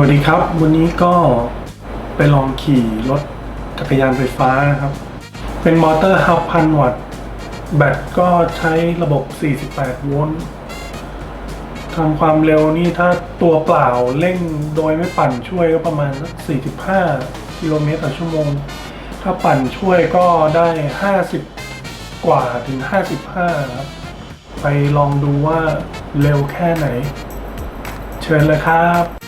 วัสดีครับวันนี้ก็ไปลองขี่รถจักรยานไฟฟ้านะครับเป็นมอเตอร์ 5,000 วัตต์แบตก็ใช้ระบบ 48 โวลต์ทำความเร็วนี่ถ้าตัวเปล่าเร่งโดยไม่ปั่นช่วยก็ประมาณ45 กิโลเมตรต่อชั่วโมงถ้าปั่นช่วยก็ได้50 กว่าถึง 55 ครับไปลองดูว่าเร็วแค่ไหนเชิญเลยครับ